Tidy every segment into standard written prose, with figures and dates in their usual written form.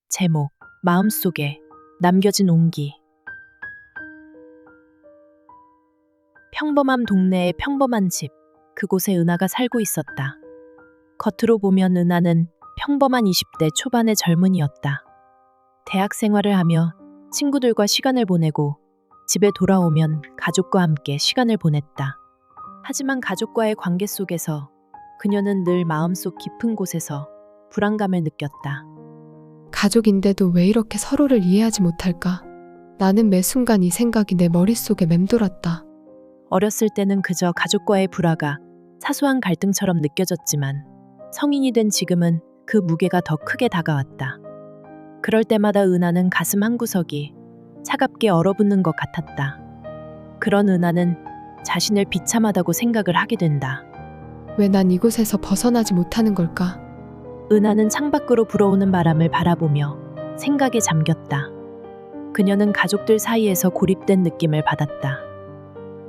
제목, 마음속에 남겨진 온기. 평범한 동네의 평범한 집, 그곳에 은하가 살고 있었다. 겉으로 보면 은하는 평범한 20대 초반의 젊은이였다. 대학 생활을 하며 친구들과 시간을 보내고 집에 돌아오면 가족과 함께 시간을 보냈다. 하지만 가족과의 관계 속에서 그녀는 늘 마음속 깊은 곳에서 불안감을 느꼈다. 가족인데도 왜 이렇게 서로를 이해하지 못할까? 나는 매 순간 이 생각이 내 머릿속에 맴돌았다. 어렸을 때는 그저 가족과의 불화가 사소한 갈등처럼 느껴졌지만 성인이 된 지금은 그 무게가 더 크게 다가왔다. 그럴 때마다 은하는 가슴 한구석이 차갑게 얼어붙는 것 같았다. 그런 은하는 자신을 비참하다고 생각을 하게 된다. 왜 난 이곳에서 벗어나지 못하는 걸까? 은하는 창밖으로 불어오는 바람을 바라보며 생각에 잠겼다. 그녀는 가족들 사이에서 고립된 느낌을 받았다.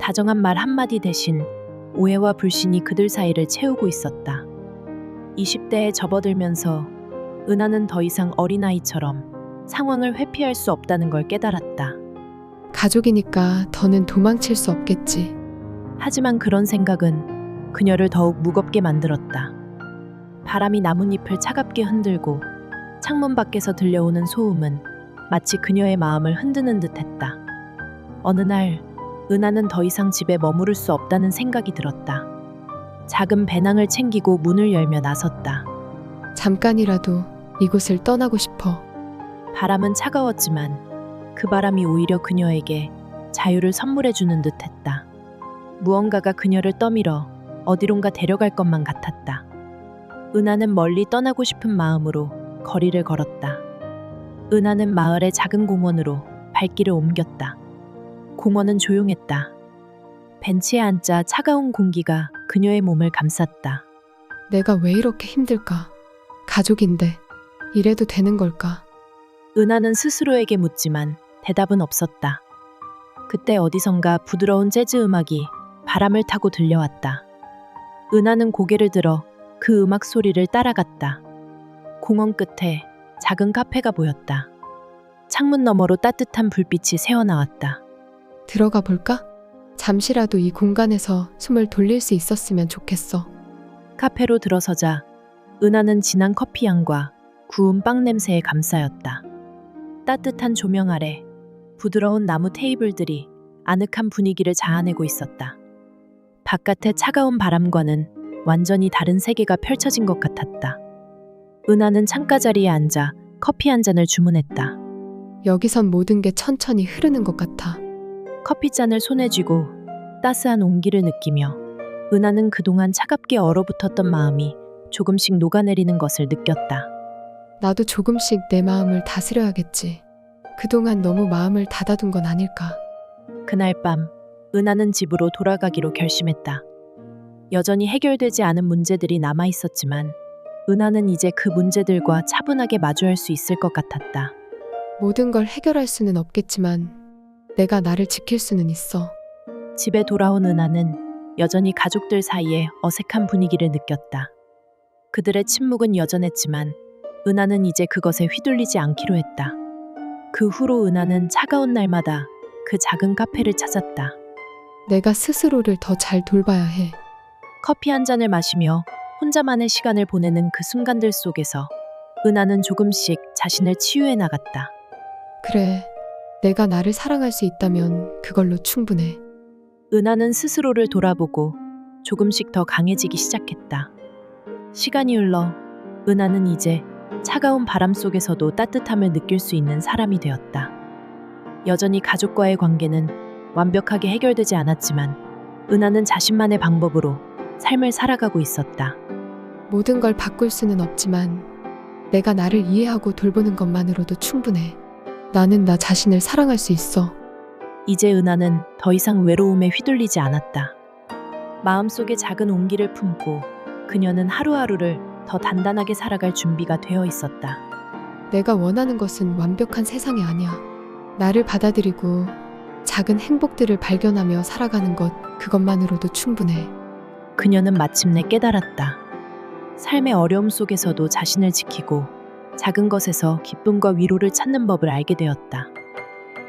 다정한 말 한마디 대신 오해와 불신이 그들 사이를 채우고 있었다. 20대에 접어들면서 은하는 더 이상 어린아이처럼 상황을 회피할 수 없다는 걸 깨달았다. 가족이니까 더는 도망칠 수 없겠지. 하지만 그런 생각은 그녀를 더욱 무겁게 만들었다. 바람이 나뭇잎을 차갑게 흔들고 창문 밖에서 들려오는 소음은 마치 그녀의 마음을 흔드는 듯했다. 어느 날 은하는 더 이상 집에 머무를 수 없다는 생각이 들었다. 작은 배낭을 챙기고 문을 열며 나섰다. 잠깐이라도 이곳을 떠나고 싶어. 바람은 차가웠지만 그 바람이 오히려 그녀에게 자유를 선물해주는 듯했다. 무언가가 그녀를 떠밀어 어디론가 데려갈 것만 같았다. 은하는 멀리 떠나고 싶은 마음으로 거리를 걸었다. 은하는 마을의 작은 공원으로 발길을 옮겼다. 공원은 조용했다. 벤치에 앉아 차가운 공기가 그녀의 몸을 감쌌다. 내가 왜 이렇게 힘들까? 가족인데 이래도 되는 걸까? 은하는 스스로에게 묻지만 대답은 없었다. 그때 어디선가 부드러운 재즈 음악이 바람을 타고 들려왔다. 은하는 고개를 들어 그 음악 소리를 따라갔다. 공원 끝에 작은 카페가 보였다. 창문 너머로 따뜻한 불빛이 새어나왔다. 들어가 볼까? 잠시라도 이 공간에서 숨을 돌릴 수 있었으면 좋겠어. 카페로 들어서자 은하는 진한 커피 향과 구운 빵 냄새에 감싸였다. 따뜻한 조명 아래 부드러운 나무 테이블들이 아늑한 분위기를 자아내고 있었다. 바깥의 차가운 바람과는 완전히 다른 세계가 펼쳐진 것 같았다. 은하는 창가 자리에 앉아 커피 한 잔을 주문했다. 여기선 모든 게 천천히 흐르는 것 같아. 커피잔을 손에 쥐고 따스한 온기를 느끼며 은하는 그동안 차갑게 얼어붙었던 마음이 조금씩 녹아내리는 것을 느꼈다. 나도 조금씩 내 마음을 다스려야겠지. 그동안 너무 마음을 닫아둔 건 아닐까. 그날 밤 은하는 집으로 돌아가기로 결심했다. 여전히 해결되지 않은 문제들이 남아 있었지만 은하는 이제 그 문제들과 차분하게 마주할 수 있을 것 같았다. 모든 걸 해결할 수는 없겠지만 내가 나를 지킬 수는 있어. 집에 돌아온 은하는 여전히 가족들 사이에 어색한 분위기를 느꼈다. 그들의 침묵은 여전했지만 은하는 이제 그것에 휘둘리지 않기로 했다. 그 후로 은하는 차가운 날마다 그 작은 카페를 찾았다. 내가 스스로를 더 잘 돌봐야 해. 커피 한 잔을 마시며 혼자만의 시간을 보내는 그 순간들 속에서 은하는 조금씩 자신을 치유해 나갔다. 그래, 내가 나를 사랑할 수 있다면 그걸로 충분해. 은하는 스스로를 돌아보고 조금씩 더 강해지기 시작했다. 시간이 흘러 은하는 이제 차가운 바람 속에서도 따뜻함을 느낄 수 있는 사람이 되었다. 여전히 가족과의 관계는 완벽하게 해결되지 않았지만 은하는 자신만의 방법으로 삶을 살아가고 있었다. 모든 걸 바꿀 수는 없지만 내가 나를 이해하고 돌보는 것만으로도 충분해. 나는 나 자신을 사랑할 수 있어. 이제 은하는 더 이상 외로움에 휘둘리지 않았다. 마음속에 작은 온기를 품고 그녀는 하루하루를 더 단단하게 살아갈 준비가 되어 있었다. 내가 원하는 것은 완벽한 세상이 아니야. 나를 받아들이고 작은 행복들을 발견하며 살아가는 것, 그것만으로도 충분해. 그녀는 마침내 깨달았다. 삶의 어려움 속에서도 자신을 지키고 작은 것에서 기쁨과 위로를 찾는 법을 알게 되었다.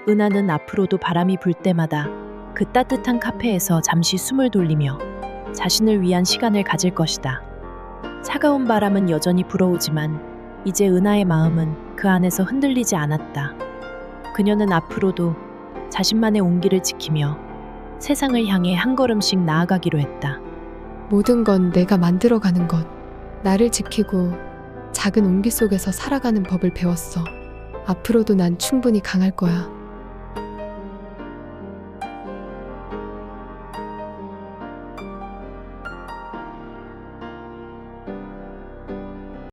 은하는 앞으로도 바람이 불 때마다 그 따뜻한 카페에서 잠시 숨을 돌리며 자신을 위한 시간을 가질 것이다. 차가운 바람은 여전히 불어오지만 이제 은하의 마음은 그 안에서 흔들리지 않았다. 그녀는 앞으로도 자신만의 온기를 지키며 세상을 향해 한 걸음씩 나아가기로 했다. 모든 건 내가 만들어가는 것. 나를 지키고 작은 온기 속에서 살아가는 법을 배웠어. 앞으로도 난 충분히 강할 거야.